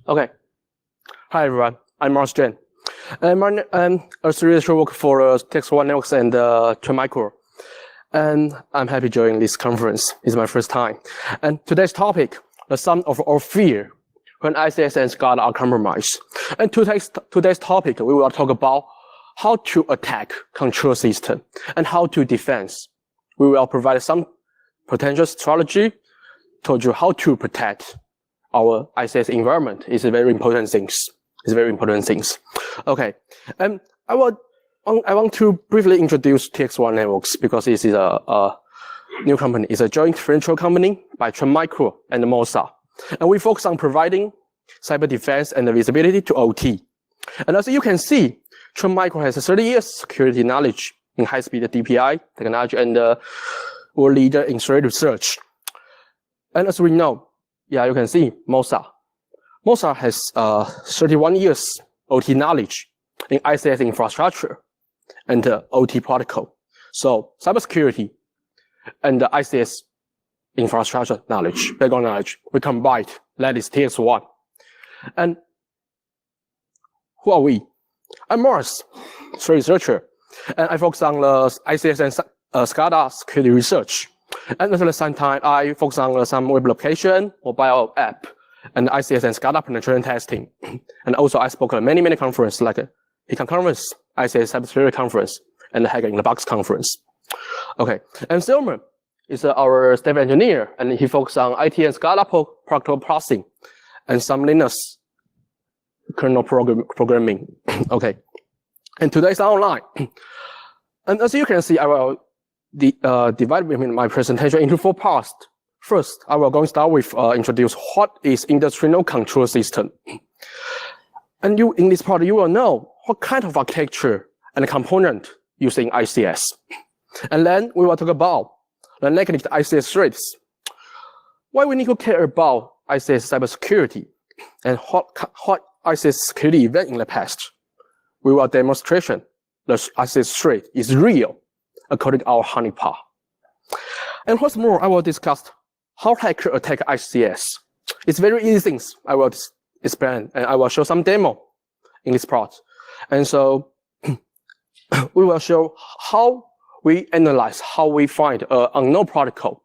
Okay. Hi, everyone. I'm Cheng. I'm a researcher work for TX1 Networks and Cheng. And I'm happy joining this conference. It's my first time. And today's topic, the sum of our fear when ICS and SCADA are compromised. And today's topic, we will talk about how to attack control system and how to defend. We will provide some potential strategy to you how to protect our ICS environment. It's a very important things. It's very important things. Okay, and I want to briefly introduce TX1 Networks because this is a new company. It's a joint venture company by Cheng and Mossad, and we focus on providing cyber defense and visibility to OT. And as you can see, Cheng has 30 years security knowledge in high-speed DPI technology and we're leader in threat research. And as we know, yeah, you can see Mossad. Mossad has 31 years OT knowledge in ICS infrastructure and OT protocol. So cybersecurity and the ICS infrastructure knowledge, background knowledge, we combined. That is TX1. And who are we? I'm Morris, threat researcher, and I focus on the ICS and SCADA security research. And at the same time, I focus on some web application, mobile app, and ICS and SCADA penetration testing. And also, I spoke at many conferences like Hacking Conference, ICS Cybersecurity Conference, and the Hacking in the Box Conference. Okay, and Silmer is our staff engineer, and he focuses on IT and SCADA protocol processing, and some Linux kernel programming. Okay, and today's online. And as you can see, I will divide my presentation into 4 parts. First, I will start with introduce what is industrial control system. And in this part, you will know what kind of architecture and component using ICS. And then we will talk about the negative ICS threats. Why we need to care about ICS cybersecurity and what ICS security event in the past. We will demonstration the ICS threat is real according to our honeypot. And what's more, I will discuss how hacker attack ICS. It's very easy things I will explain, and I will show some demo in this part. And so we will show how we analyze, how we find an unknown protocol,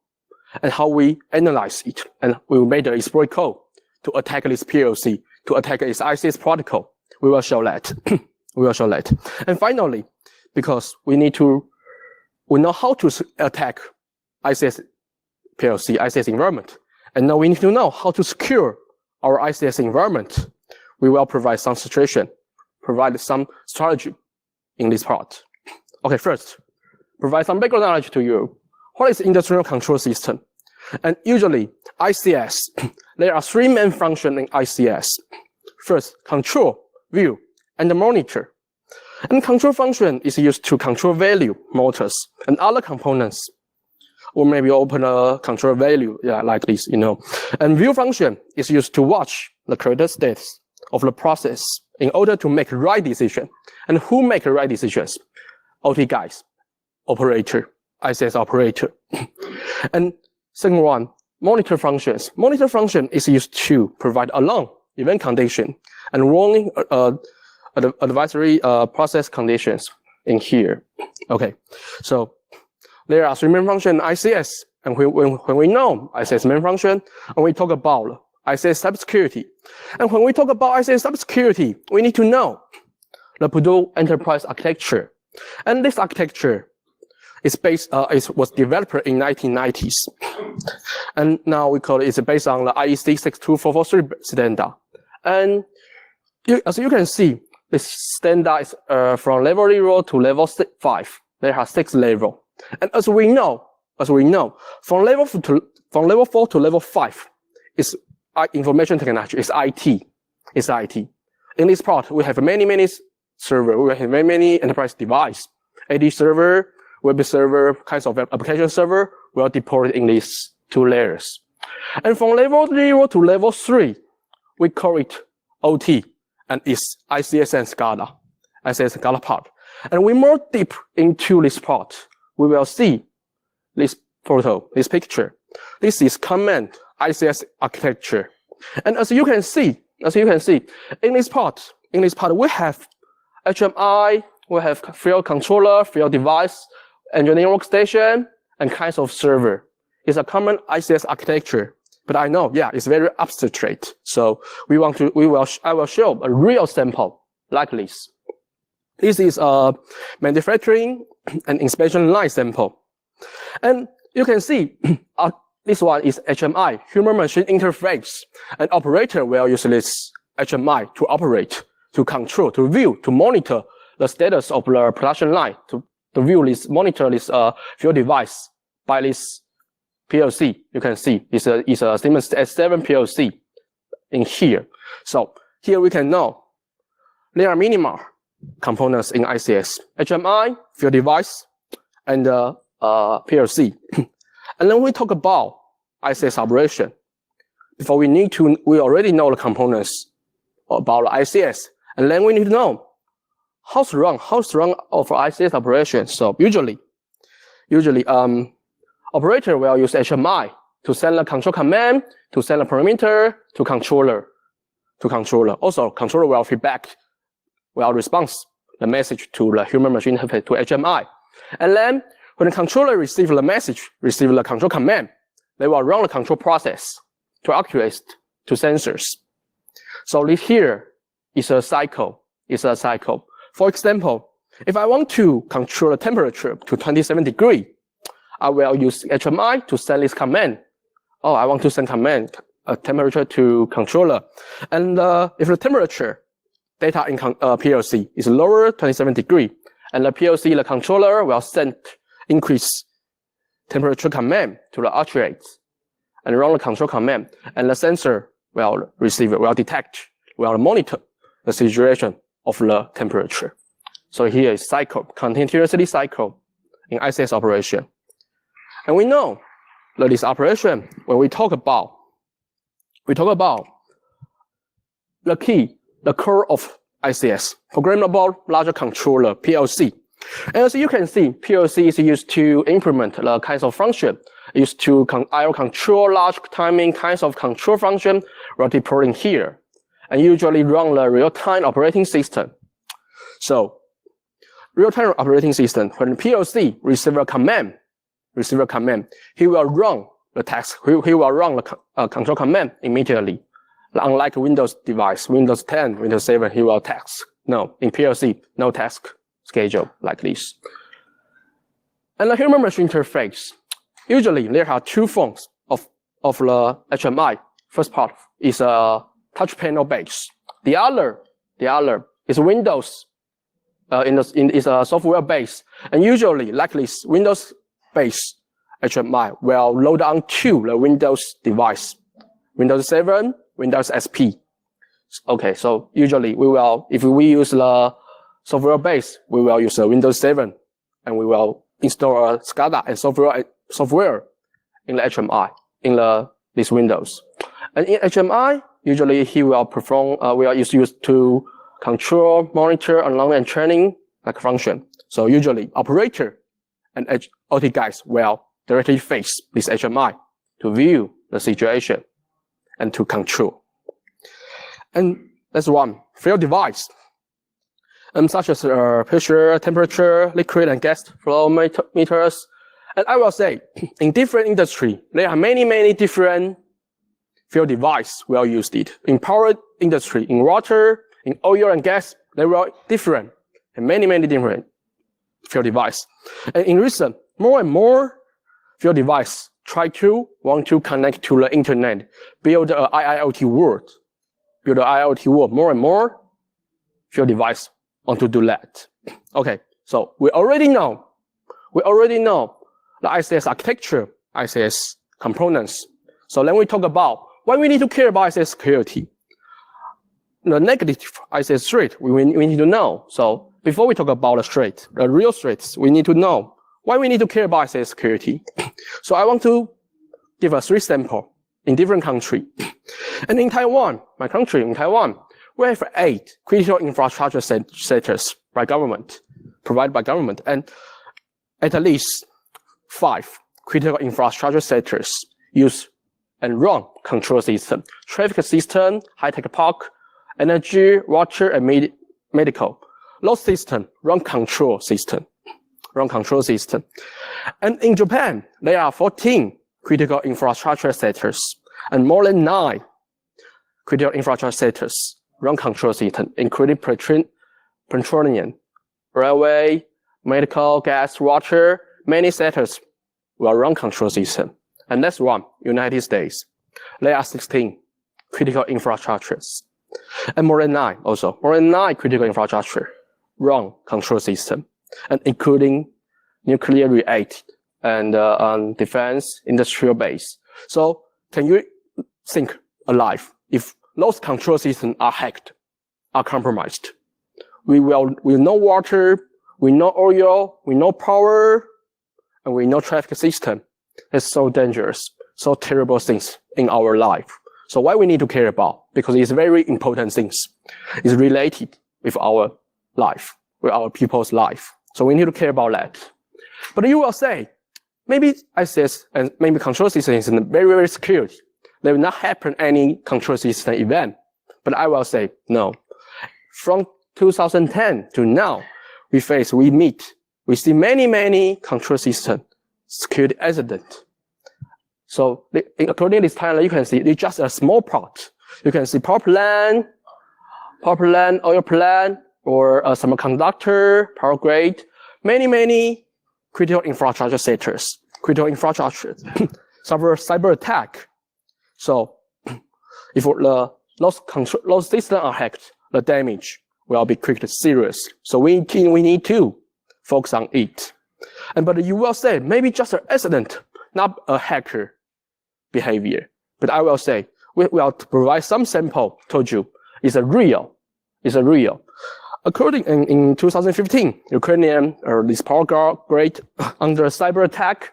and how we analyze it, and we will make the exploit code to attack this PLC, to attack its ICS protocol. We will show that. We will show that. And finally, because we know how to attack ICS PLC, ICS environment, and now we need to know how to secure our ICS environment. We will provide some situation, provide some strategy in this part. Okay, first, provide some background knowledge to you. What is industrial control system? And usually, ICS, there are 3 main functions in ICS. First, control, view, and monitor. And control function is used to control value, motors, and other components. Or maybe open a control value, yeah, like this, you know. And view function is used to watch the current status of the process in order to make right decision. And who make the right decisions? OT guys, operator, ICS operator. And second one, monitor functions. Monitor function is used to provide alarm, event condition, and warning advisory process conditions in here. Okay, so there are 3 main functions in ICS, and when we know ICS main function, and we talk about ICS cybersecurity. And when we talk about ICS cybersecurity, we need to know the Purdue Enterprise Architecture. And this architecture is was developed in 1990s. And now we call it's based on the IEC 62443 standard. And as you can see, this standard is from level 0 to level 5. There are 6 levels. And as we know, from level 4 to level 5 is information technology, is IT. It's IT. In this part, we have many servers. We have many enterprise devices. AD server, web server, kinds of application server will deploy in these 2 layers. And from level 0 to level 3, we call it OT, and it's ICS and SCADA, ICS and SCADA part. And we more deep into this part, we will see this photo, this picture. This is common ICS architecture. And as you can see, As you can see, in this part, we have HMI, we have field controller, field device, engineering workstation, and kinds of server. It's a common ICS architecture, but I know, yeah, it's very abstract. So I will show a real sample like this. This is a manufacturing and inspection line sample. And you can see this one is HMI, human machine interface. An operator will use this HMI to operate, to control, to view, to monitor the status of the production line, to view this, monitor this field device by this PLC. You can see it's a Siemens S7 PLC in here. So here we can know there are minimal components in ICS: HMI, field device, and PLC. And then we talk about ICS operation. Before we already know the components about the ICS, and then we need to know how strong of ICS operation. So usually, operator will use HMI to send a control command, to send a parameter to controller. Also, controller will feedback, will respond the message to the human machine interface to HMI. And then when the controller receives the message, receives the control command, they will run the control process to actuate to sensors. So this here is a cycle. For example, if I want to control the temperature to 27 degrees, I will use HMI to send this command. Oh, I want to send command temperature to controller. And if the temperature data in PLC is lower 27 degrees, and the PLC, the controller, will send increase temperature command to the actuator and run the control command, and the sensor will receive it, will detect, will monitor the situation of the temperature. So here is cycle, continuously cycle in ICS operation. And we know that this operation, when we talk about the key, the core of ICS, programmable logic controller, PLC. And as you can see, PLC is used to implement the kinds of function, used to IO control, logic timing, kinds of control function we're deploying here, and usually run the real-time operating system. So, real-time operating system, when PLC receive a command, he will run the task, he will run the control command immediately. Unlike Windows device, Windows 10, Windows 7, he will task. No, in PLC, no task schedule like this. And the human machine interface, usually there are two forms of the HMI. First part is a touch panel base. The other is Windows, is a software base. And usually, like this, Windows base HMI will load onto the Windows device, Windows 7, Windows SP. Okay, so usually if we use the software base, we will use the Windows 7, and we will install a SCADA and software in the HMI, in this Windows. And in HMI, usually he will perform, used to control, monitor, along and training like function. So usually operator and OT guys will directly face this HMI to view the situation and to control. And that's one, field device, such as pressure, temperature, liquid and gas flow meters. And I will say, in different industry, there are many different field device well used it. In power industry, in water, in oil and gas, they were different, and many different field device. And in recent, more and more field device want to connect to the internet, build an IIoT world. More and more field device want to do that. Okay, so we already know the ICS architecture, ICS components. So then we talk about why we need to care about ICS security. The negative ICS threat we need to know. So before we talk about the real threats, we need to know why we need to care about ICS security. So I want to give a 3 samples in different countries. And in Taiwan, my country, in Taiwan, we have 8 critical infrastructure sectors provided by government, and at least 5 critical infrastructure sectors use and run control system, traffic system, high-tech park, energy, water, and medical. Those systems run control system. And in Japan, there are 14 critical infrastructure sectors and more than 9 critical infrastructure sectors run control system, including petroleum, railway, medical, gas, water. Many sectors will run control system. And that's one, United States. There are 16 critical infrastructures. And more than 9 critical infrastructure run control system, and including nuclear reactor and defense industrial base. So can you think alive if those control systems are hacked, are compromised? We know water, we know oil, we know power, and we know traffic system. It's so dangerous, so terrible things in our life. So why we need to care about? Because it's very important things. It's related with our life, with our people's life. So we need to care about that. But you will say, maybe ICS and maybe control system is very, very secure. There will not happen any control system event. But I will say, no. From 2010 to now, we see many control system security incident. So according to this timeline, you can see it's just a small part. You can see power plant, oil plant, or semiconductor, power grid, many critical infrastructure sectors, critical infrastructure, cyber attack. So if those systems are hacked, the damage will be quickly serious. So we need to focus on it. But you will say, maybe just an accident, not a hacker behavior. But I will say, we will provide some sample, told you, it's a real. According in 2015, Ukrainian this power grid under cyber attack,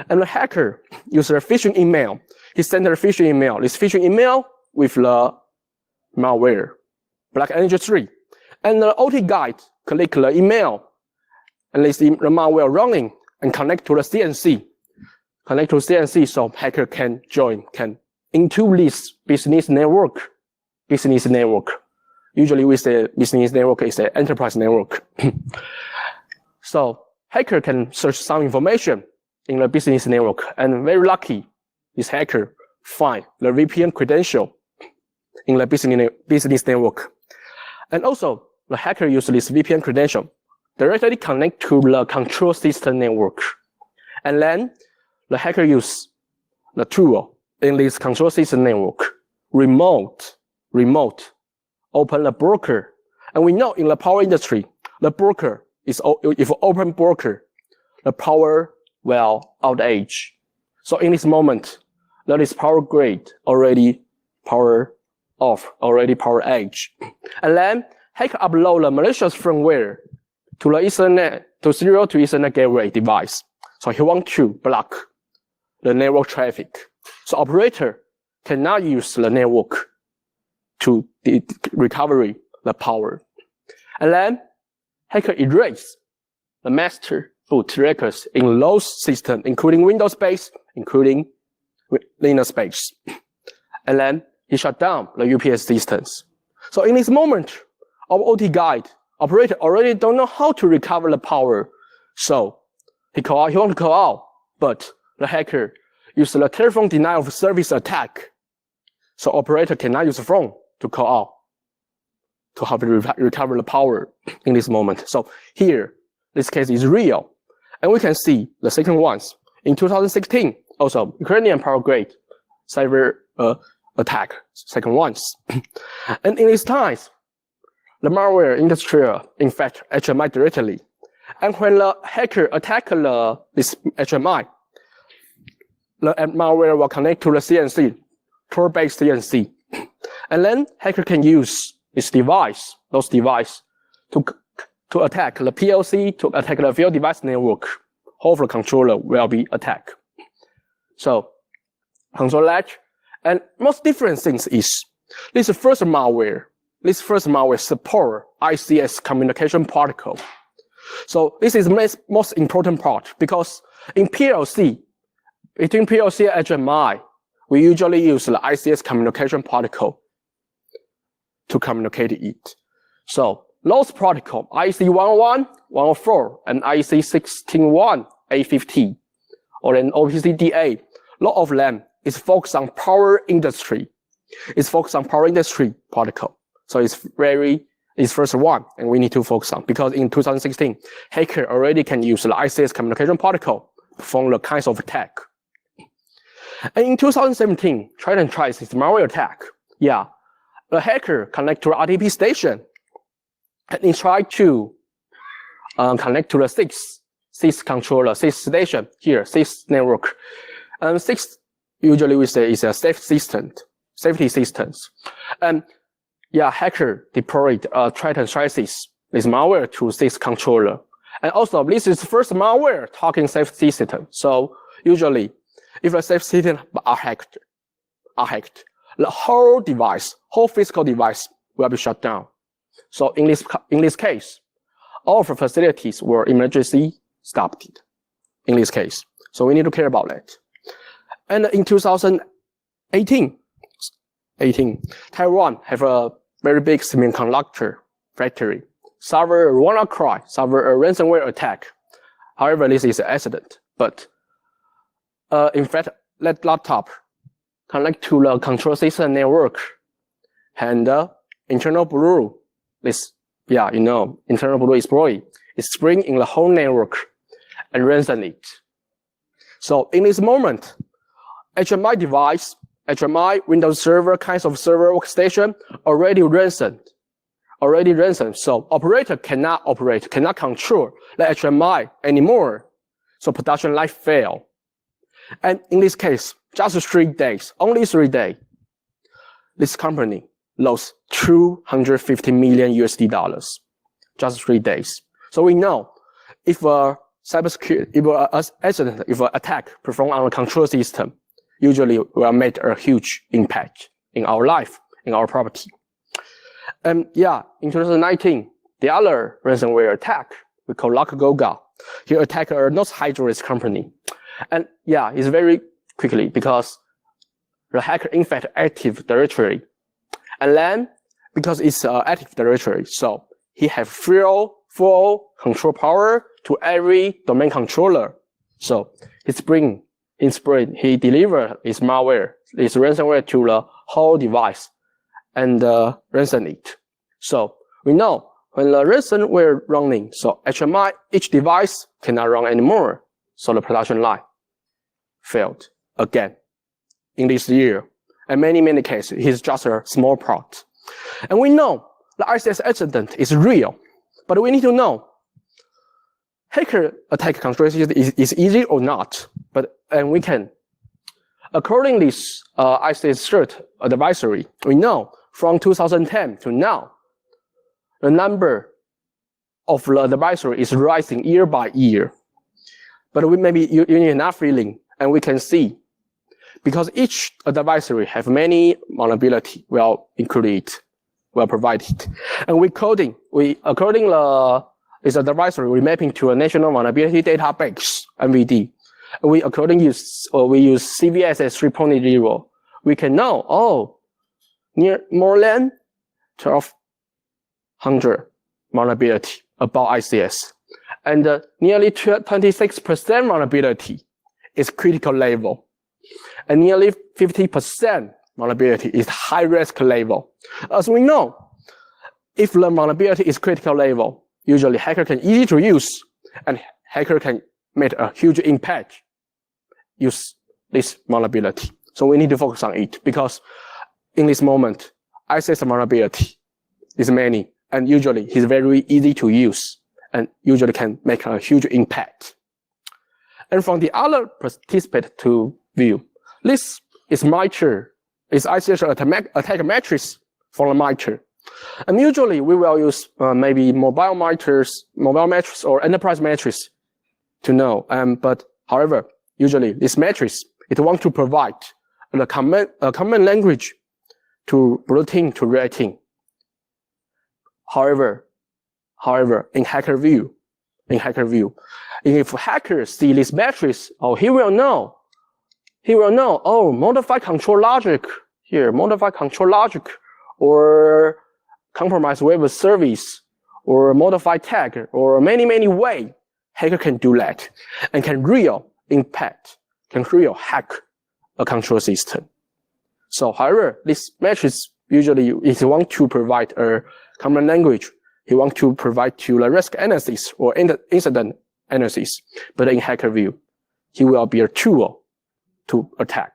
and the hacker used a phishing email. He sent a phishing email. This phishing email with the malware, Black Energy 3. And the OT guide click the email, and they see the malware running and connect to the CNC. So hacker can into this business network. Usually we say business network is an enterprise network. So hacker can search some information in the business network, and very lucky, this hacker find the VPN credential in the business network. And also, the hacker uses this VPN credential directly connect to the control system network. And then the hacker use the tool in this control system network, remote, open the broker. And we know in the power industry, the broker is, if open broker, the power will outage. So in this moment, there is power grid already power off, already power edge. And then hacker upload the malicious firmware to the Ethernet, to serial to Ethernet gateway device. So he wants to block the network traffic. So operator cannot use the network to recover the power. And then hacker erase the master boot records in those systems, including Windows space, including Linux space. And then he shut down the UPS systems. So in this moment, our OT guide operator already don't know how to recover the power. So he want to call out, but the hacker used the telephone denial of service attack. So operator cannot use the phone to call out to help recover the power in this moment. So here, this case is real. And we can see the second ones. In 2016, also Ukrainian power grid cyber attack, second ones. And in these times, the malware industrial infect HMI directly. And when the hacker attack this HMI, the malware will connect to the CNC, Tor-based CNC. And then hacker can use those device to attack the PLC, to attack the field device network. Half the controller will be attacked. So, control latch. And most different things is, this first malware support ICS communication protocol. So this is the most important part, because in PLC, between PLC and HMI, we usually use the ICS communication protocol to communicate it. So those protocol, IC101, 104, and IC161A50, or an OPC-DA, a lot of them is focused on power industry. It's focused on power industry protocol. So it's first one, and we need to focus on, because in 2016, hacker already can use the ICS communication protocol to perform the kinds of attack. And in 2017, try and trace is malware attack. Yeah, the hacker connect to the RTP station, and he tried to connect to the six controller, six station here, six network. And six, usually we say is a safety systems. And yeah, hacker deployed Triton Traces this malware to six controller. And also, this is first malware targeting safety system. So usually, if a safety system are hacked, the whole physical device will be shut down. So in this case, all of the facilities were emergency stopped in this case. So we need to care about that. And in 2018, Taiwan have a very big semiconductor factory, suffer a WannaCry, suffer a ransomware attack. However, this is an accident. But in fact, that laptop connect to the control system network, and internal blue, internal blue exploit is spring in the whole network and ransom it. So in this moment, HMI device, HMI Windows Server kinds of server workstation already ransomed. So operator cannot control the HMI anymore. So production line fail. And in this case, just 3 days, only 3 days, this company lost $250 million. Just 3 days. So we know if a cybersecurity, if an attack performed on a control system, usually will make a huge impact in our life, in our property. And yeah, in 2019, the other ransomware attack, we call LockGoga. He attacked a North Hydro-based company. And yeah, it's very quickly because the hacker infect Active Directory. And then, because it's Active Directory, so he have full control power to every domain controller. So he delivered his malware, his ransomware to the whole device and ransom it. So we know when the ransomware running, so HMI, each device cannot run anymore. So the production line failed again in this year. And many cases, it's just a small part. And we know the ICS accident is real, but we need to know hacker attack control system is easy or not. And we can, according to this ICS cert advisory, we know from 2010 to now, the number of the advisory is rising year by year. But we maybe you need enough feeling, and we can see, because each advisory have many vulnerability, will include it, will provide it. And according this advisory, we mapping to a national vulnerability database, NVD. We use CVSS 3.0. We can know, more than 1,200 vulnerability about ICS. And nearly 26% vulnerability is critical level. And nearly 50% vulnerability is high risk level. As we know, if the vulnerability is critical level, usually hacker can easy to use, and hacker can make a huge impact use this vulnerability. So we need to focus on it, because in this moment, ICS vulnerability is many, and usually it's very easy to use and usually can make a huge impact. And from the other participant to view, this is MITRE, is ICS attack matrix for the MITRE. And usually we will use maybe mobile matrix or enterprise matrix to know. But however, usually this matrix, it wants to provide a common language to blue team to red team. However, in hacker view, if hackers see this matrix, he will know, modify control logic here, modify control logic, or compromise web service or modify tag or many way, hacker can do that and can real hack a control system. So however, this matrix usually if you want to provide a common language, you want to provide to the risk analysis or incident analysis, but in hacker view, he will be a tool to attack.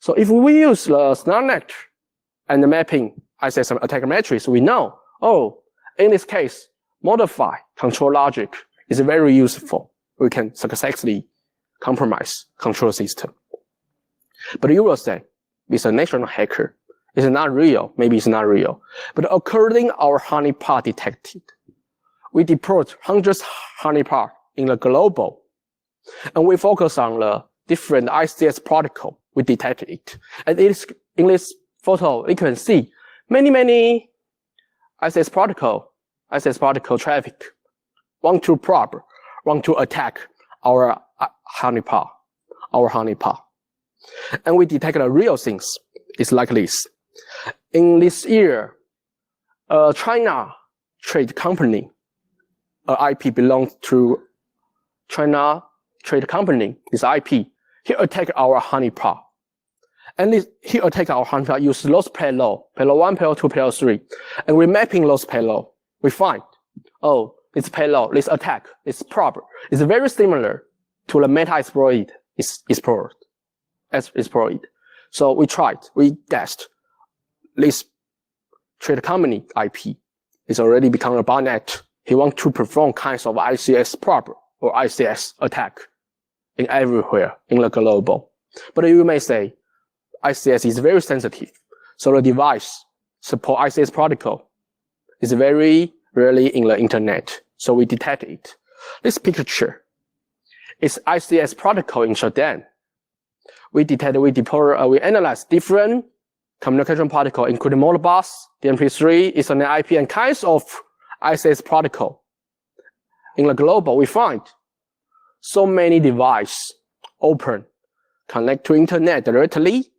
So if we use the SNARnet and the mapping ICS attack matrix, we know, in this case, modify control logic is very useful. We can successfully compromise control system. But you will say, it's a national hacker. It's not real. Maybe it's not real. But according our honeypot detected, we deployed hundreds honeypot in the global, and we focus on the different ICS protocol. We detected it. And in this photo, you can see many ICS protocol traffic want to probe, want to attack our honeypot. And we detect the real things. It's like this. In this year, China trade company, IP belongs to China trade company, this IP, he attacked our honeypot. And he attacked our honeypot, use lost payload 1, payload 2, payload 3. And we're mapping lost payload. We find, this payload, this attack, this probe is very similar to the meta-exploit explored. So we guessed this trade company IP is already become a botnet. He wants to perform kinds of ICS probe or ICS attack in everywhere in the global. But you may say, ICS is very sensitive. So the device support ICS protocol is very rarely in the internet. So we detect it. This picture is ICS protocol in Sudan. We analyze different communication protocol, including Modbus, DNP3, Ethernet IP, and kinds of ICS protocol. In the global, we find so many devices open, connect to internet directly.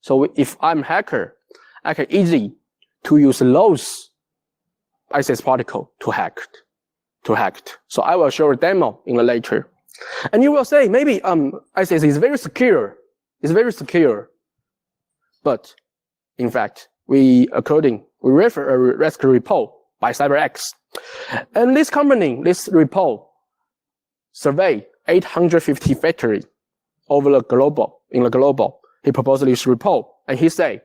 So if I'm a hacker, I can easily to use those ICS protocol to hack it. So I will show a demo in the later. And you will say, maybe ICS is very secure. It's very secure. But in fact, we refer a rescue report by CyberX. And this report surveyed 850 factories over the global, in the global. He proposed this report, and he said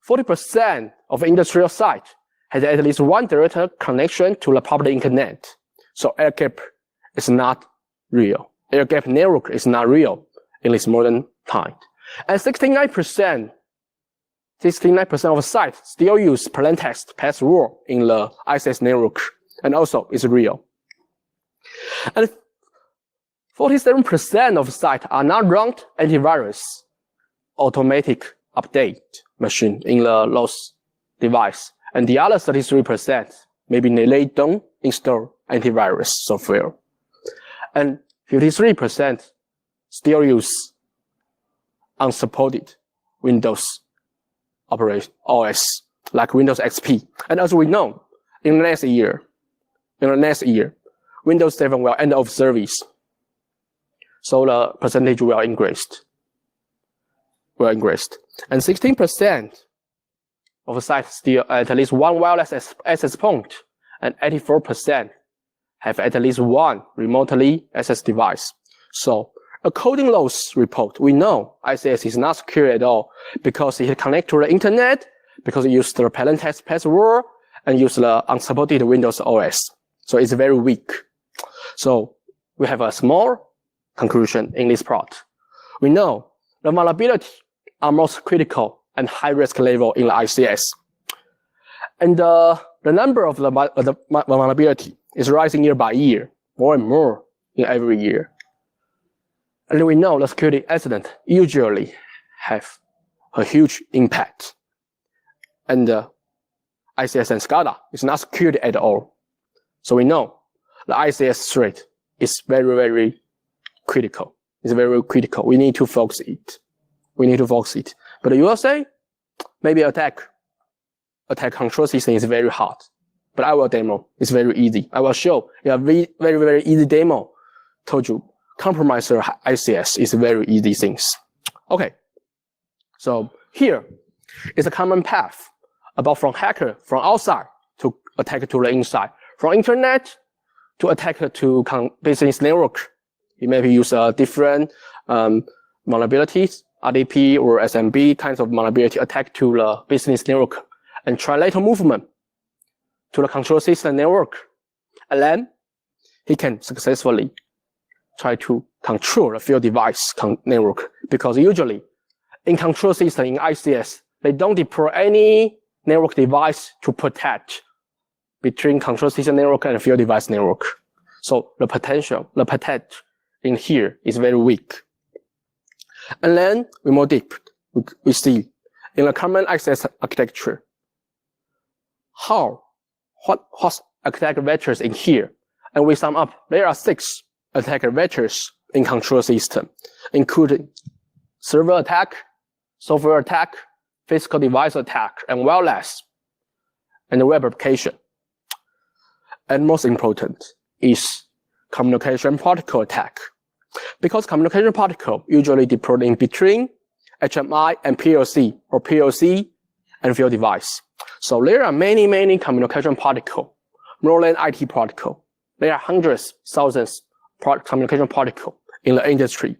40% of industrial sites has at least one direct connection to the public internet. So air gap is not real. Air gap network is not real in this modern time. And 69% of sites still use plaintext password in the ICS network, and also is real. And 47% of sites are not run antivirus automatic update machine in the lost device. And the other 33%, maybe they don't install antivirus software. And 53% still use unsupported Windows operation OS, like Windows XP. And as we know, in the next year, Windows 7 will end of service. So the percentage will increase. And 16% of the sites still at least one wireless access point, and 84% have at least one remotely accessed device. So according to those reports, we know ICS is not secure at all because it connects to the internet, because it uses the plaintext password, and use the unsupported Windows OS. So it's very weak. So we have a small conclusion in this plot. We know the vulnerability are most critical and high risk level in the ICS. And the number of the vulnerability is rising year by year, more and more in every year. And we know the security incident usually have a huge impact. And ICS and SCADA is not secured at all. So we know the ICS threat is very, very critical. It's very critical. We need to focus it. But you will say, maybe attack attack control system is very hard. But I will demo. It's very easy. I will show you a very, very, very easy demo. Told you, compromise your ICS is very easy things. Okay. So here is a common path about from hacker from outside to attack to the inside. From internet to attack to business network. You maybe use different vulnerabilities, RDP or SMB kinds of vulnerability attack to the business network and try lateral movement to the control system network. And then he can successfully try to control the field device network, because usually in control system in ICS, they don't deploy any network device to protect between control system network and field device network. So the protect in here is very weak. And then we more deep, we see in the common ICS architecture, what attack vectors in here. And we sum up, there are 6 attack vectors in control system, including server attack, software attack, physical device attack, and wireless, and the web application. And most important is communication protocol attack. Because communication protocol usually deployed in between HMI and PLC, or PLC and field device. So there are many communication protocol, more than IT protocol. There are hundreds, thousands communication protocol in the industry,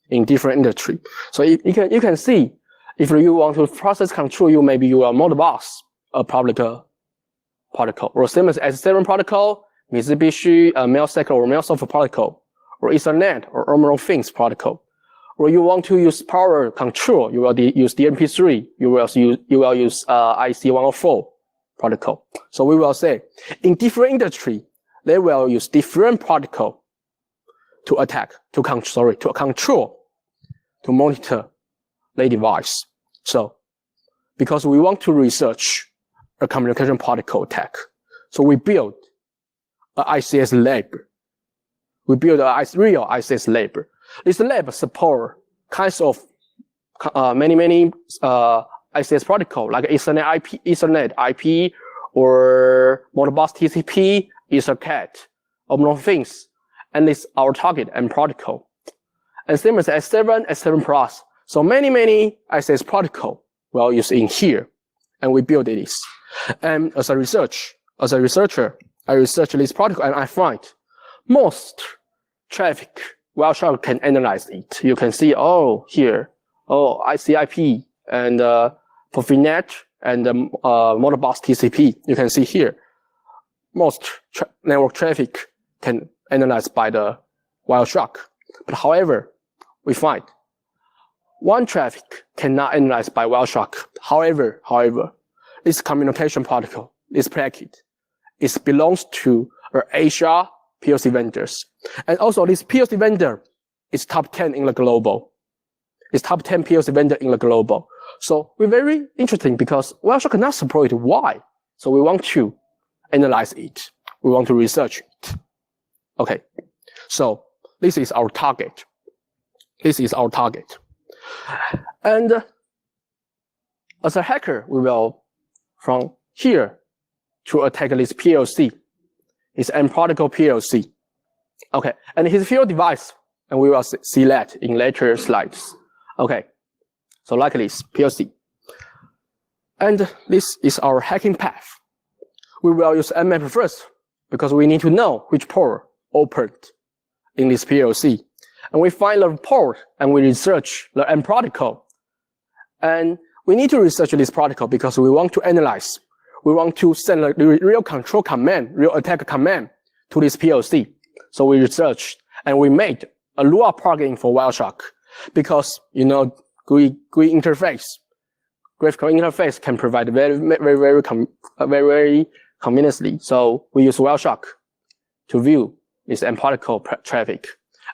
in different industry. So you can see, if you want to process control, maybe you are Modbus, a public protocol, or same as S7 protocol, Mitsubishi MailSec or MailSoft protocol, or Ethernet or Terminal Things protocol. Or you want to use power control, you will use DMP3, you will use IC104 protocol. So we will say, in different industry, they will use different protocol to attack, to control, to monitor the device. So, because we want to research a communication protocol attack, so we build an ICS lab. We build a real ICS lab. This lab support kinds of many ICS protocol like Ethernet IP, or Modbus TCP, EtherCAT, Terminal Things, and it's our target and protocol. And same as S7, S7 Plus. So many ICS protocol will use in here, and we build this. And as a researcher, I research this protocol and I find most traffic Wireshark can analyze it. You can see, here, ICIP and Profinet and Modbus TCP. You can see here, most network traffic can analyze by the Wireshark. But however, we find one traffic cannot analyze by Wireshark. However, this communication protocol, this packet, it belongs to Asia PLC vendors. And also this PLC vendor is top 10 in the global. It's top 10 PLC vendor in the global. So we're very interesting because Wireshark cannot support it. Why? So we want to analyze it. We want to research it. Okay. So this is our target. And as a hacker, we will from here to attack this PLC. It's M protocol PLC. Okay, and his field device, and we will see that in later slides. Okay, so like this, PLC. And this is our hacking path. We will use mmap first, because we need to know which port opened in this PLC. And we find the port, and we research the M protocol. And we need to research this protocol because we want to analyze. We want to send a real control command, real attack command to this PLC. So we researched and we made a Lua plugin for Wireshark because, GUI interface, graphical interface can provide very conveniently. So we use Wireshark to view this M protocol traffic.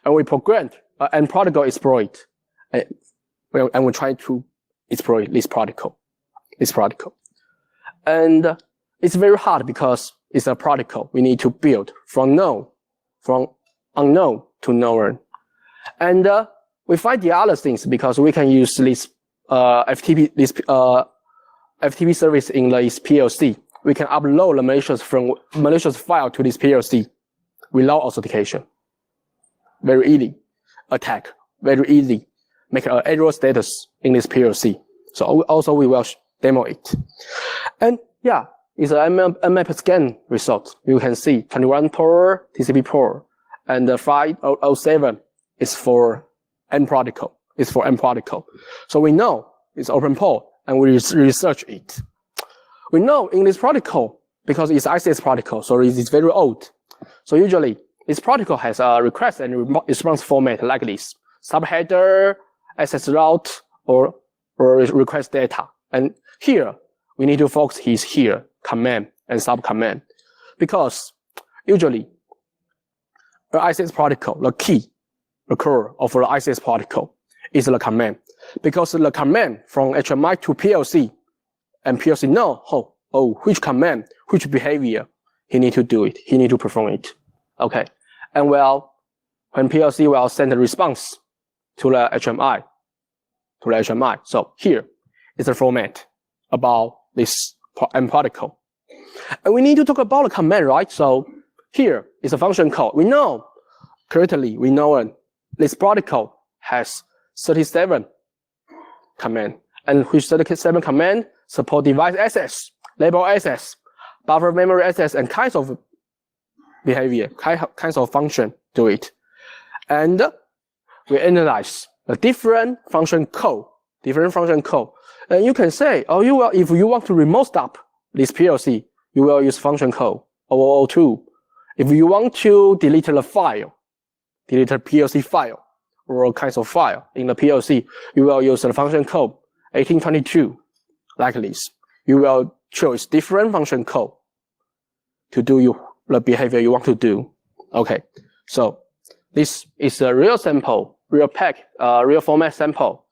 And we programmed M protocol exploit. And we try to exploit this protocol. And it's very hard because it's a protocol we need to build from unknown to known. And we find the other things because we can use this FTP, this FTP service in this PLC, we can upload the malicious file to this PLC without authentication. Very easy attack, very easy make an error status in this PLC. So also we will demo it. And yeah, it's an map scan result. You can see 21 port, TCP port, and the 507 is for M protocol. It's for M protocol. So we know it's open port, and we research it. We know in this protocol, because it's ICS protocol, so it's very old. So usually, this protocol has a request and response format like this: subheader, access route, or request data. And here, we need to focus here, command and subcommand. Because usually, the ICS protocol, the key, the core of the ICS protocol is the command. Because the command from HMI to PLC, and PLC know, which command, which behavior he need to do it, he need to perform it. Okay. And well, when PLC will send a response to the HMI, so here is the format about this M protocol. And we need to talk about the command, right? So here is a function code. We know, currently, we know this protocol has 37 command, and which 37 command support device access, label access, buffer memory access, and kinds of behavior, kinds of function to it. And we analyze the different function code. And you can say, if you want to remote stop this PLC, you will use function code 0002. If you want to delete the file, delete the PLC file, or kinds of file in the PLC, you will use the function code 1822, like this. You will choose different function code to do the behavior you want to do. Okay, so this is a real sample, real format sample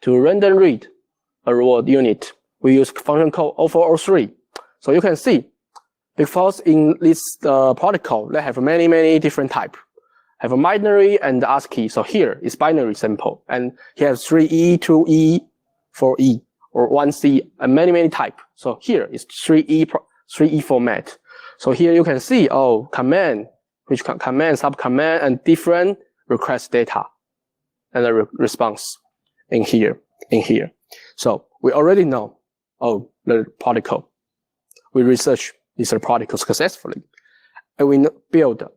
to random read a reward unit. We use function code 0403. So you can see, because in this protocol, they have many different types. Have a binary and ASCII. So here is binary sample, and here has 3E, 2E, 4E, or 1C, and many type. So here is 3E format. So here you can see, command, command, subcommand, and different request data, and the response in here. So we already know, the protocol. We research this protocol successfully, and we build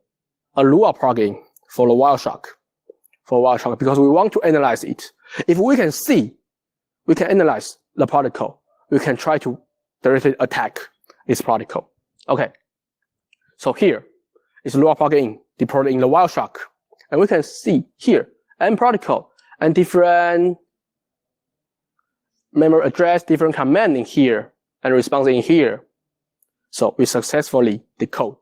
a Lua plugin for the Wireshark, because we want to analyze it. If we can see, we can analyze the protocol, we can try to directly attack this protocol. Okay. So here is Lua plugin deployed in the Wireshark. And we can see here, M protocol, and different memory address, different command in here, and response in here. So we successfully decode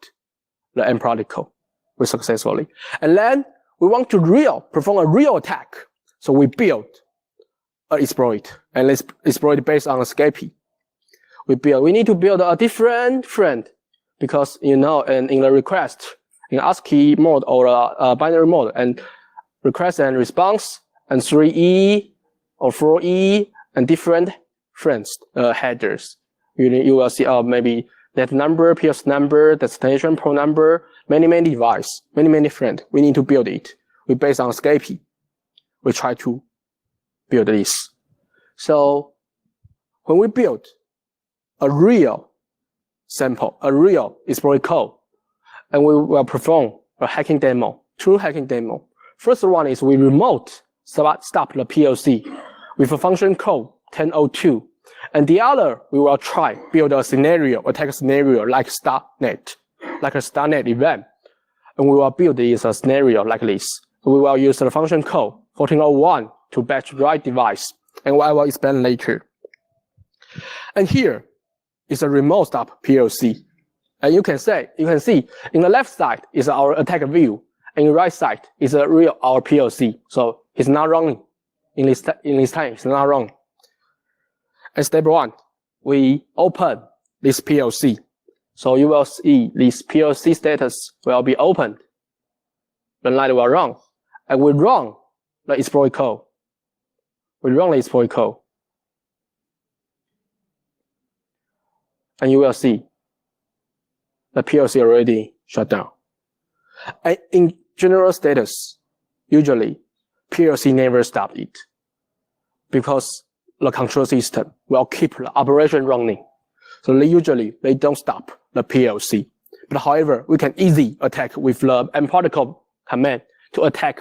the M protocol. And then we want to perform a real attack. So we build an exploit, and let's exploit based on a SCADA. We need to build a different friend, because in the request, in ASCII mode or binary mode, and request and response, and 3E or 4E, and different friends, headers. You will see maybe that number, PS number, destination port number, many device, many friends. We need to build it. We based on SCADA. We try to build this. So when we build a real sample, a real exploit code, and we will perform a hacking demo, true hacking demo. First one is we remote stop the PLC with a function code 1002. And the other, we will try build a scenario, attack scenario like a StarNet event. And we will build this a scenario like this. We will use the function code 1401 to batch write device, and I will explain later. And here is a remote stop PLC. And you can see in the left side is our attack view, and in the right side is our PLC. So it's not running in this time. It's not running. And step one, we open this PLC. So you will see this PLC status will be opened. The light will run. And we run the exploit code. and you will see the PLC already shut down. And in general status, usually PLC never stop it because the control system will keep the operation running. So usually they don't stop the PLC. But however, we can easily attack with the mProtocol command to attack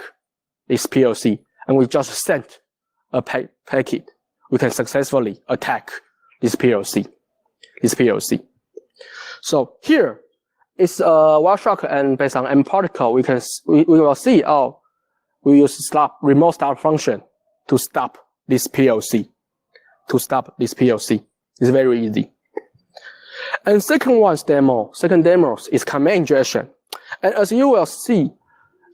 this PLC. And we just sent a packet. We can successfully attack this PLC. So here is a Wireshark, and based on mProtocol, we will see we use remote stop function to stop this PLC. It's very easy. And second demo is command injection. And as you will see,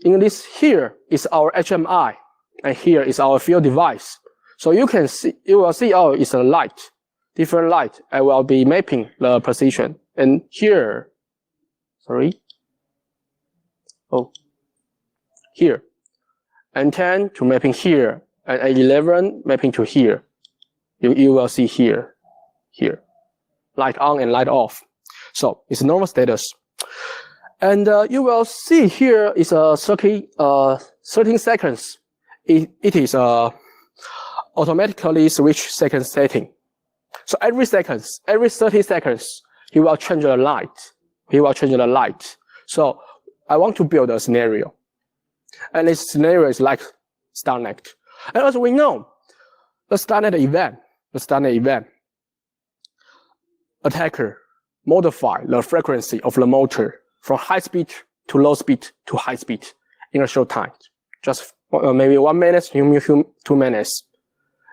in this here is our HMI, and here is our field device. So you will see, it's a light, different light. I will be mapping the position. And here, here, and 10 to mapping here, and 11 mapping to here. You will see here, light on and light off. So it's normal status. And you will see here is a 13 seconds. It is automatically switch second setting. So every 30 seconds, he will change the light. So I want to build a scenario. And this scenario is like StarNet. And as we know, the StarNet event, attacker modify the frequency of the motor from high speed to low speed to high speed in a short time. Just maybe 1 minute, 2 minutes.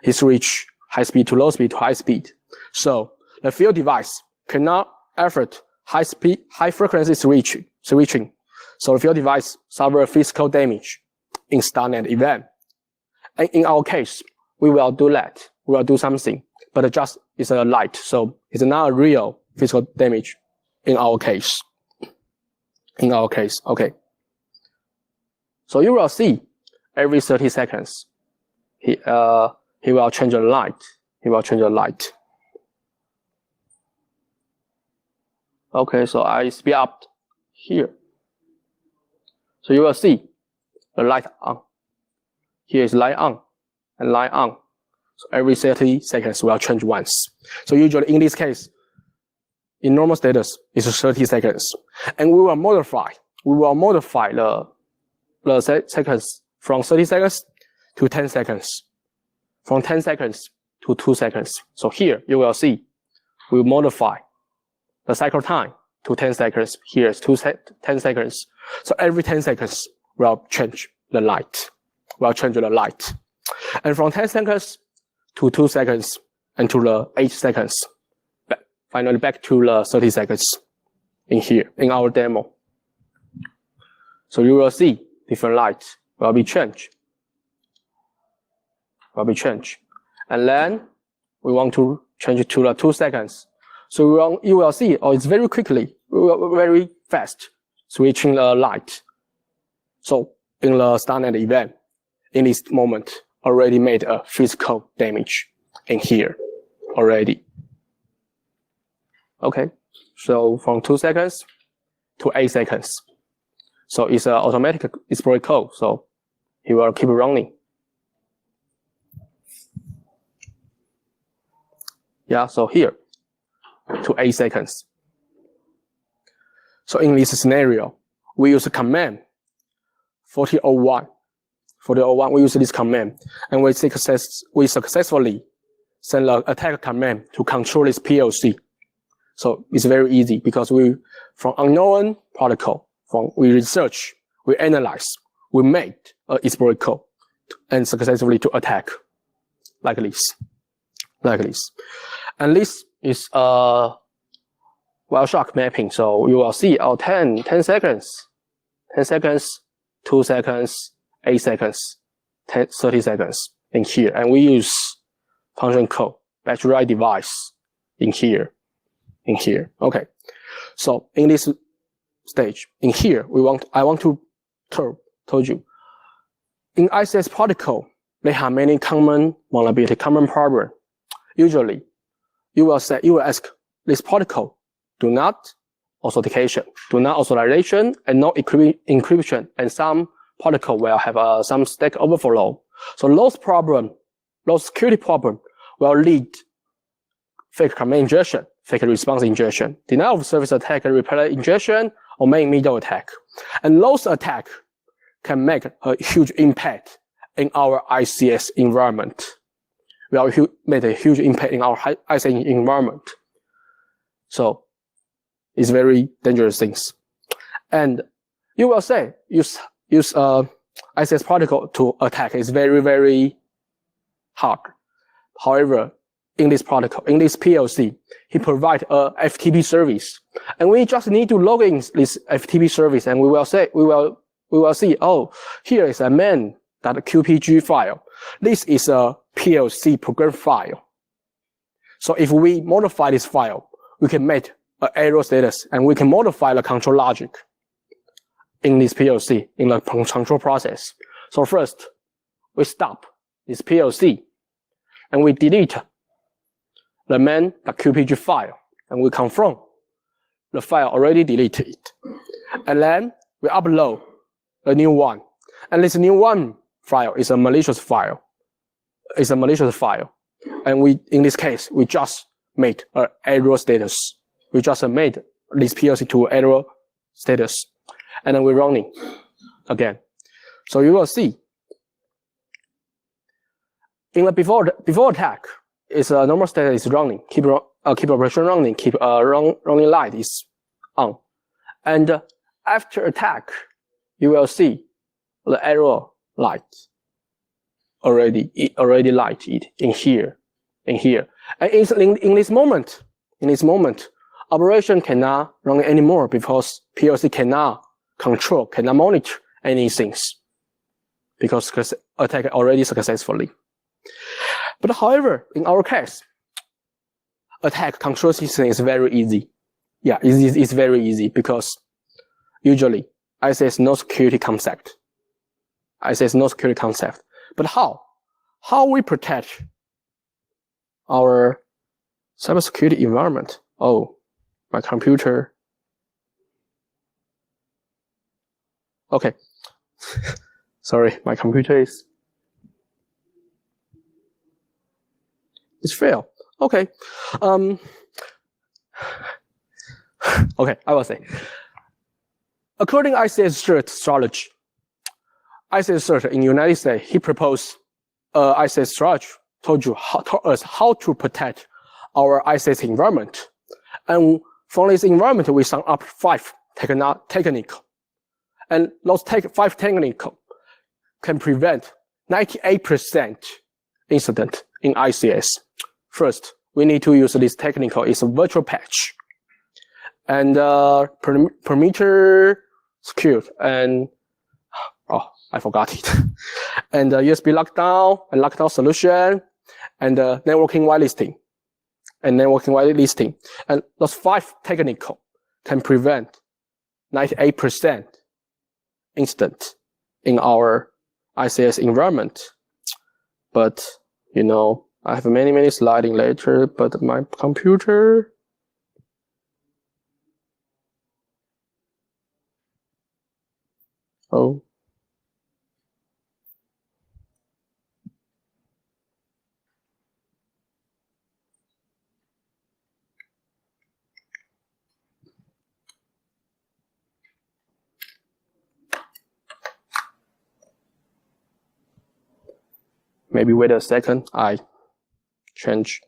He switch high speed to low speed to high speed. So the field device cannot afford high frequency switching. So the field device suffer physical damage in StarNet event. And in our case, we will do that. We will do something, but just it's a light, so it's not a real physical damage in our case. Okay. So you will see every 30 seconds, he will change the light. Okay, so I speed up here. So you will see the light on. Here is light on and light on. So every 30 seconds will change once. So usually in this case, in normal status, it's 30 seconds. And we will modify the seconds from 30 seconds to 10 seconds. From 10 seconds to 2 seconds. So here you will see, we modify the cycle time to 10 seconds. Here is 10 seconds. So every 10 seconds will change the light. And from 10 seconds to 2 seconds and to the 8 seconds. Finally back to the 30 seconds in here, in our demo. So you will see different lights will be changed. And then we want to change it to the 2 seconds. So you will see, it's very quickly, very fast switching the light. So in the StarNet event, in this moment, already made a physical damage in here already. Okay, so from 2 seconds to 8 seconds. So it's an automatic exploit code, so he will keep running. Yeah, so here to 8 seconds. So in this scenario, we use a command 4001. We use this command, and we successfully send the attack command to control this PLC. So it's very easy because from unknown protocol, we research, we analyze, we made an exploit code and successfully to attack like this. And this is a Wireshark mapping. So you will see 10 seconds, 2 seconds, 8 seconds, 30 seconds in here. And we use function code, battery write device in here. Okay. So in this stage, in here, I want to told you. In ICS protocol, they have many common vulnerability, common problem. Usually, you will ask this protocol do not authentication, and no encryption, and some protocol will have some stack overflow. So those security problem will lead fake command injection, fake response injection, denial of service attack, repeated injection, or main middle attack. And those attacks can make a huge impact in our ICS environment. Will make a huge impact in our ICS environment. So it's very dangerous things. And you will say use ICS protocol to attack is very, very hard. However, in this protocol, in this PLC, he provides a FTP service, and we just need to log in this FTP service, and we will see, oh, here is a main.qpg file. This is a PLC program file. So if we modify this file, we can make an error status, and we can modify the control logic in this PLC, in the control process. So first, we stop this PLC, and we delete the main.qpg file, and we confirm the file already deleted. And then we upload a new one. And this new one file is a malicious file. And in this case, we just made an error status. We just made this PLC to error status. And then we're running again. So you will see in the before attack, is a normal status is running, keep operation running, keep running light is on. And after attack, you will see the error light already lighted in here. And in this moment, operation cannot run anymore because PLC cannot control, cannot monitor anything because attack already successfully. But however, in our case, attack control system is very easy. Yeah, it's very easy because usually ICS no security concept. But how? How we protect our cybersecurity environment? Oh, my computer. Okay. Sorry, my computer is. It's fail. Okay. Okay, I will say. According to ICS cert strategy, ICS cert in the United States, he proposed ICS strategy, told us how to protect our ICS environment. And from this environment, we sum up 5 techniques. And those 5 techniques can prevent 98% incident in ICS. First, we need to use this technique. It's a virtual patch. And perimeter secured. And, oh, I forgot it. And USB lockdown and lockdown solution. And networking whitelisting. And those 5 techniques can prevent 98% incident in our ICS environment. But, you know, I have many sliding later, but my computer. Oh. Maybe wait a second, I change.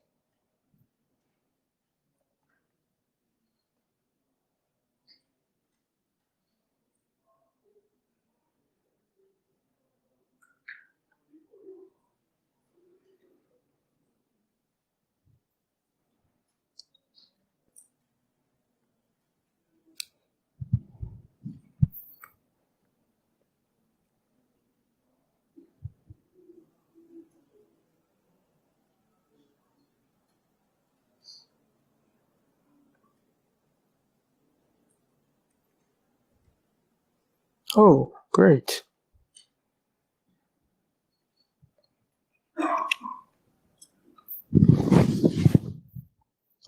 Oh, great.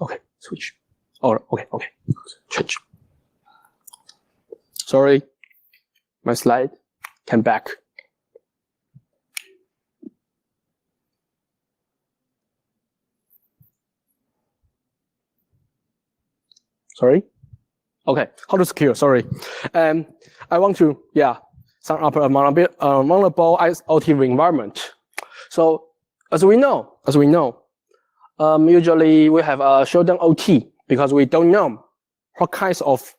Okay, switch. Oh, okay. Change. Sorry, my slide came back. Sorry. Okay, how to secure? Sorry. I want to sum up a vulnerable OT environment. So as we know, usually we have a shutdown OT because we don't know what kinds of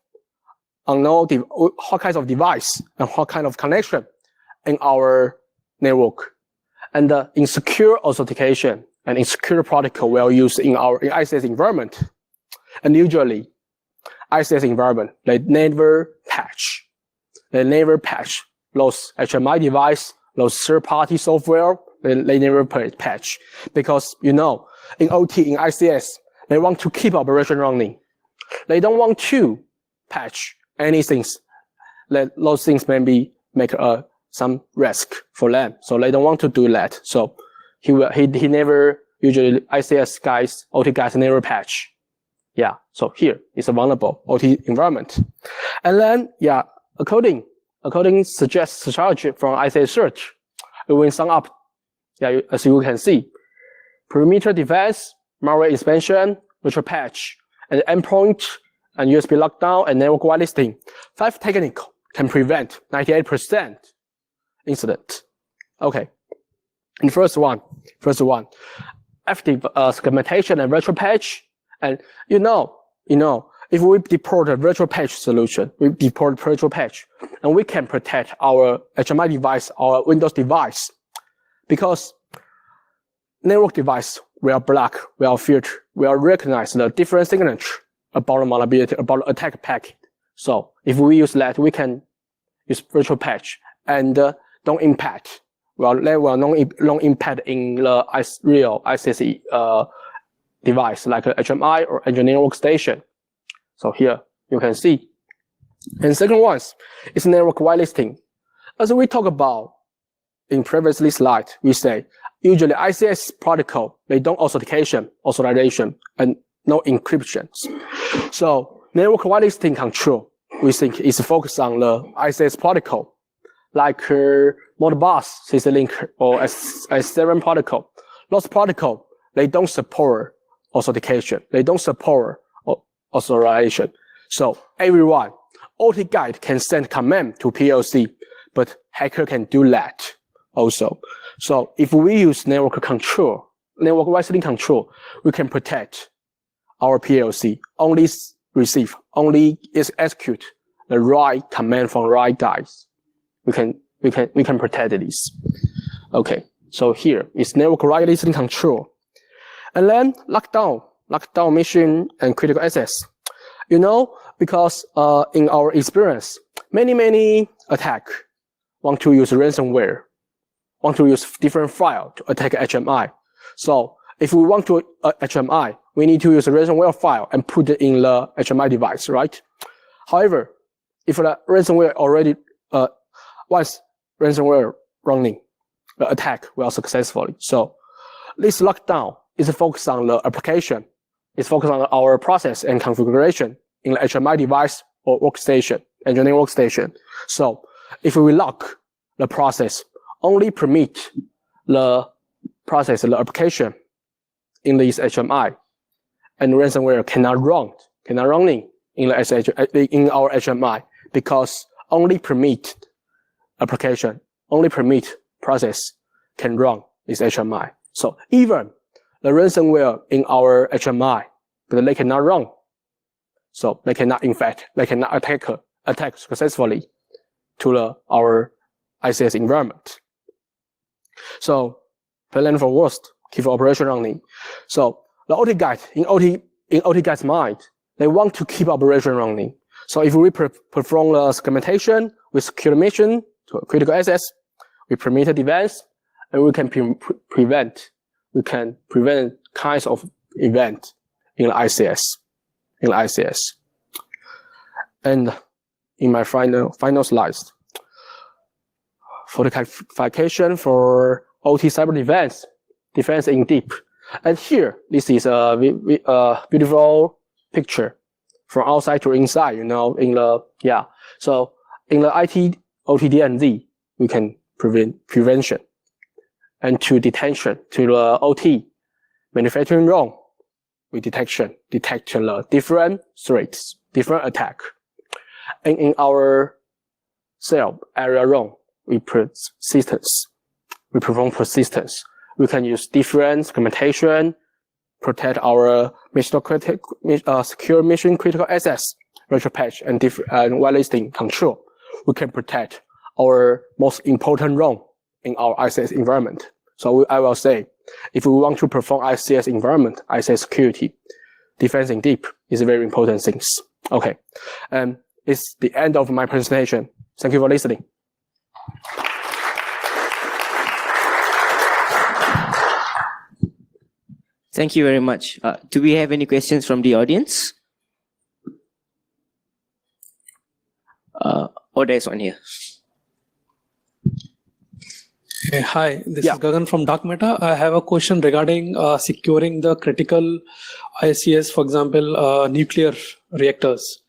device and what kind of connection in our network. And in secure authentication and in secure protocol we are used in our ICS environment. And usually ICS environment, they never patch those HMI device, those third-party software, they never patch. Because, in OT, in ICS, they want to keep operation running. They don't want to patch anything. Those things maybe make some risk for them. So they don't want to do that. So he never, usually ICS guys, OT guys never patch. Yeah, so here is a vulnerable OT environment. And then, according suggests strategy from ICS search, we will sum up, as you can see, perimeter defense, malware expansion, virtual patch, and endpoint, and USB lockdown, and network whitelisting. 5 techniques can prevent 98% incident. Okay, and first one, active segmentation and virtual patch. And if we deploy a virtual patch solution, and we can protect our HMI device, our Windows device, because network device will block, will filter, will recognize the different signature about the vulnerability, about the attack packet. So if we use that, we can use virtual patch and don't impact. Well, they will not impact in the real ICS device like a HMI or engineering workstation. So here you can see. And second one is network whitelisting. As we talked about in previously slide, we say usually ICS protocol, they don't authorization, and no encryptions. So network whitelisting control, we think is focused on the ICS protocol, like Modbus, CC-Link, or S7 protocol. Those protocol, they don't support authentication. They don't support authorization. So everyone, OT guide can send command to PLC, but hacker can do that also. So if we use network whitelisting control, we can protect our PLC, only execute the right command from right guys. We can protect this. Okay, so here is network whitelisting control. And then lockdown mission and critical access. Because in our experience, many attack want to use ransomware, want to use different file to attack HMI. So if we want to HMI, we need to use a ransomware file and put it in the HMI device, right? However, if the ransomware already once ransomware running, the attack will successfully. So this lockdown is focused on the application. It's focused on our process and configuration in the HMI device or workstation, engineering workstation. So if we lock the process, only permit the process, the application in this HMI, and ransomware cannot run in our HMI because only permit application, only permit process can run this HMI. So even the ransomware in our HMI, but they cannot run. So they cannot infect, they cannot attack successfully to our ICS environment. So plan for worst, keep operation running. So the OT guide, in OT guide's mind, they want to keep operation running. So if we perform the segmentation with secure mission to critical access, we permit defense, and we can prevent kinds of event in the ICS. And in my final slides, for the classification for OT cyber defense in deep. And here, this is a beautiful picture from outside to inside, in the, So in the IT, OT, D&D, we can prevention. And to detection, to the OT, manufacturing wrong, we detect the different threats, different attack. And in our cell area wrong, we perform persistence. We can use different segmentation, protect our secure mission critical access, virtual patch, and whitelisting control. We can protect our most important wrong in our ICS environment. So I will say, if we want to perform ICS environment, ICS security, defense in deep is a very important things. Okay, it's the end of my presentation. Thank you for listening. Thank you very much. Do we have any questions from the audience? There's one here. Hey, hi, this is Gagan from Dark Meta. I have a question regarding securing the critical ICS, for example, nuclear reactors.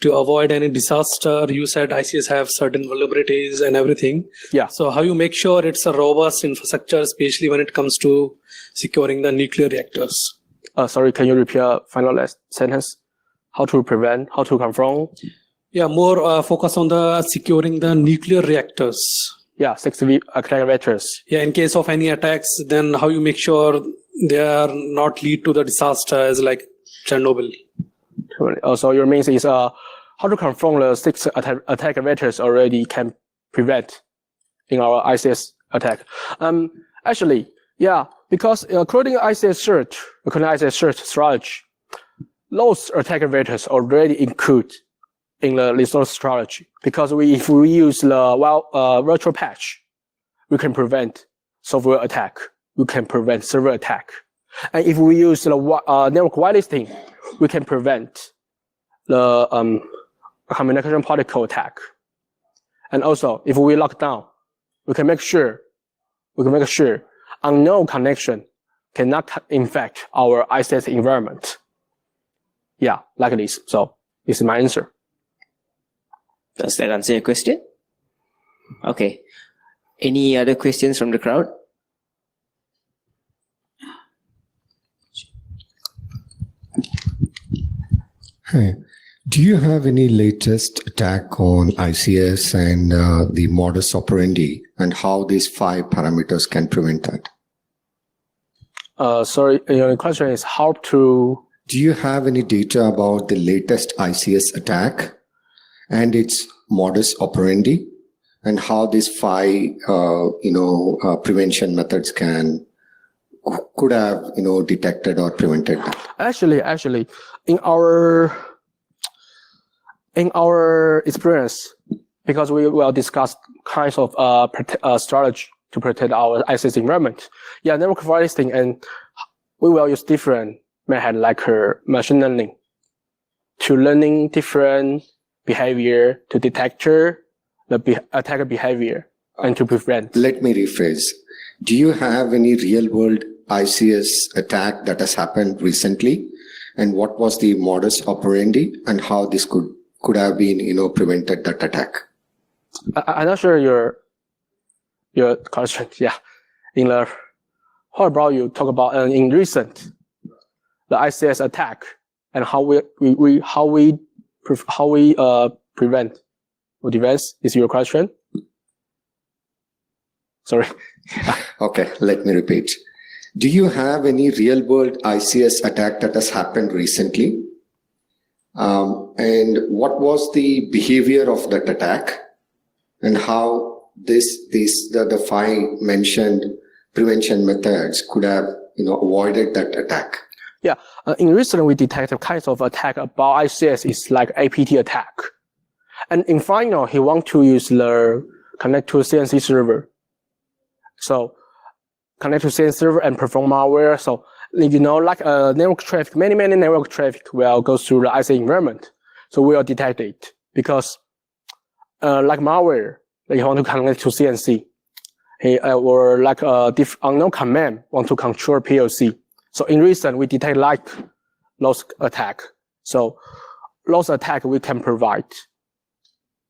To avoid any disaster, you said ICS have certain vulnerabilities and everything. Yeah. So how you make sure it's a robust infrastructure, especially when it comes to securing the nuclear reactors? Sorry, can you repeat your final last sentence? How to prevent, how to confront? Yeah, more focus on the securing the nuclear reactors. Yeah, 6 attack vectors. Yeah, in case of any attacks, then how you make sure they are not lead to the disaster as like Chernobyl? Also, your means is how to confirm the 6 attack vectors already can prevent in our ICS attack. Actually, yeah, because according to ICS search strategy, those attack vectors already include in the resource strategy. Because if we use the virtual patch, we can prevent software attack. We can prevent server attack. And if we use the network whitelisting, we can prevent the communication protocol attack. And also, if we lock down, we can make sure unknown connection cannot infect our ICS environment. Yeah, like this. So this is my answer. Does that answer your question? Okay. Any other questions from the crowd? Hi. Do you have any latest attack on ICS and the modus operandi and how these 5 parameters can prevent that? Sorry, your question is how to... Do you have any data about the latest ICS attack and its modus operandi and how these 5 prevention methods could have detected or prevented that? Actually, in our experience, because we will discuss kinds of strategy to protect our ICS environment. Yeah, network whitelisting, and we will use different method like machine learning to learning different behavior to detect the attacker behavior and to prevent. Let me rephrase. Do you have any real world ICS attack that has happened recently? And what was the modus operandi and how this could have been, prevented that attack? I'm not sure your question. Yeah. How about you talk about in recent the ICS attack and how we prevent or defense is your question? Sorry. Okay, let me repeat. Do you have any real world ICS attack that has happened recently? And what was the behavior of that attack and how the 5 mentioned prevention methods could have avoided that attack? Yeah, in recent we detected kinds of attack about ICS is like APT attack. And in final, he want to use the connect to CNC server. So connect to CNC server and perform malware. So like network traffic, many network traffic will go through the ICS environment. So we will detect it because like malware, you want to connect to CNC. Or like unknown command want to control PLC. So in recent, we detect like those attack. So those attack we can provide,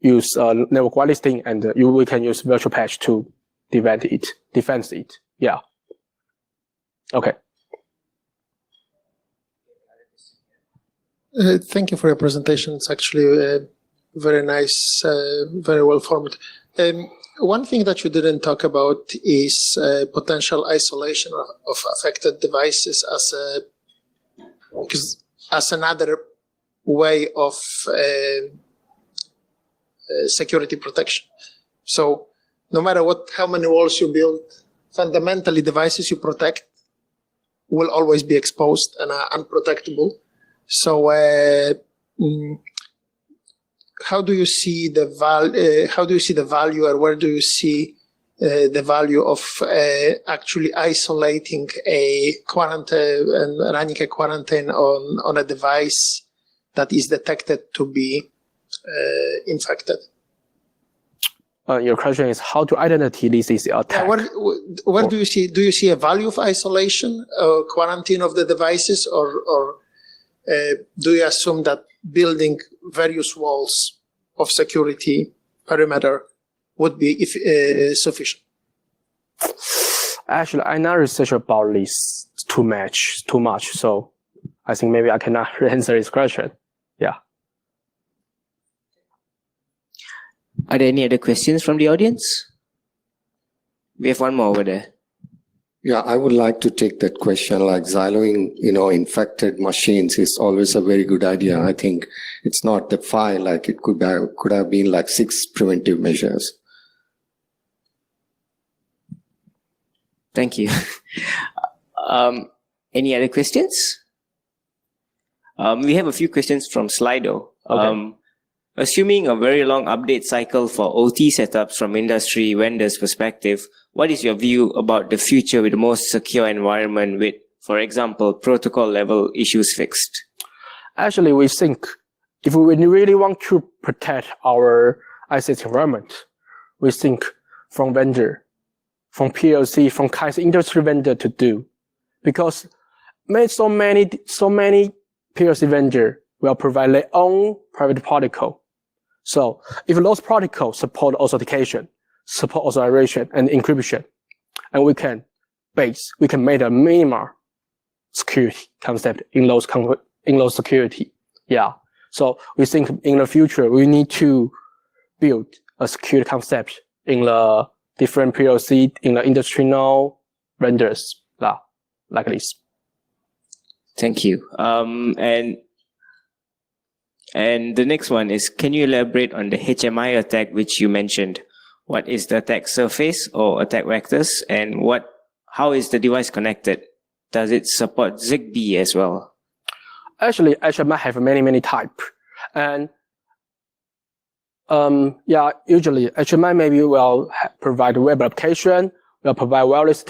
use network whitelisting, and we can use virtual patch to defend it. Yeah. Okay. Thank you for your presentation. It's actually very nice, very well formed. One thing that you didn't talk about is potential isolation of affected devices as another way of security protection. So no matter how many walls you build, fundamentally devices you protect will always be exposed and are unprotectable. So how do you see the value, or where do you see the value of actually isolating a quarantine and running a quarantine on a device that is detected to be infected? Your question is how to identify this is attack. Yeah, where do you see a value of isolation, quarantine of the devices, or do you assume that building various walls of security perimeter would be sufficient? Actually, I not research about this too much. So I think maybe I cannot answer this question. Yeah. Are there any other questions from the audience? We have one more over there. Yeah, I would like to take that question. Like siloing, infected machines is always a very good idea. I think it's not the 5, like it could have been like 6 preventive measures. Thank you. Any other questions? We have a few questions from Slido. Okay. Assuming a very long update cycle for OT setups from industry vendors' perspective, what is your view about the future with the most secure environment with, for example, protocol level issues fixed? Actually, we think if we really want to protect our ICS environment, we think from vendor, from PLC, from kind of industry vendor to do, because so many PLC vendor will provide their own private protocol. So if those protocols support authentication, support authorization and encryption, and we can make a minimal security concept in those security. Yeah. So we think in the future we need to build a security concept in the different PLC, in the industrial vendors, like this. Thank you. And the next one is, can you elaborate on the HMI attack which you mentioned? What is the attack surface or attack vectors, and how is the device connected? Does it support ZigBee as well? Actually, HMI have many types, and usually HMI maybe will provide web application, will provide wireless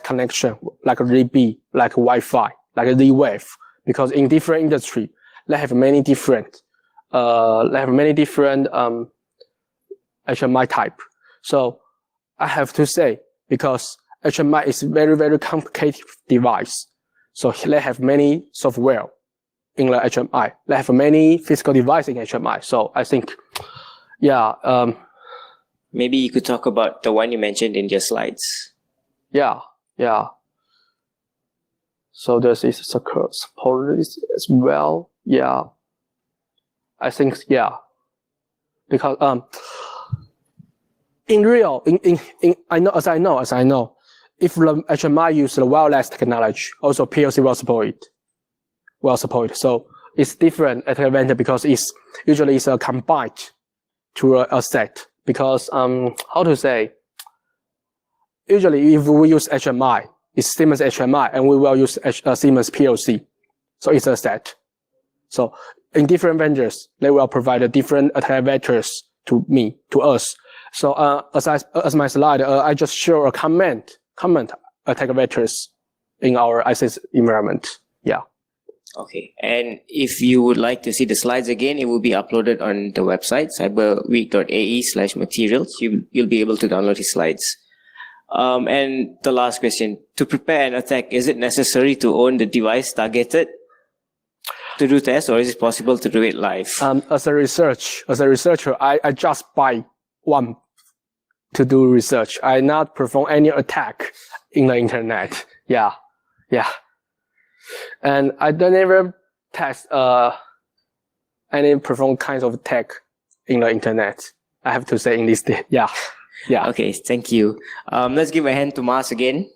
connection like ZigBee, like Wi-Fi, like Z-Wave, because in different industry they have many different HMI type. So I have to say, because HMI is very complicated device, so they have many software in the HMI. They have many physical devices in HMI. So I think, maybe you could talk about the one you mentioned in your slides. Yeah. So this is support as well. Yeah. I think, because as I know, if the HMI use the wireless technology, also PLC will support. So it's different at the vendor because it's usually a combined to a set. Because how to say? Usually, if we use HMI, it's Siemens HMI, and we will use Siemens PLC. So it's a set. So in different vendors, they will provide a different attack vectors to us. So as my slide, I just show a comment attack vectors in our ICS environment. Yeah. Okay. And if you would like to see the slides again, it will be uploaded on the website, cyberweek.ae/materials. You'll be able to download the slides. And the last question, to prepare an attack, is it necessary to own the device targeted? to do tests, or is it possible to do it live? As a researcher, I just buy one to do research. I not perform any attack in the internet. Yeah. And I don't ever test any perform kinds of attack in the internet. I have to say in this day. Yeah. Okay, thank you. Let's give a hand to Mars again.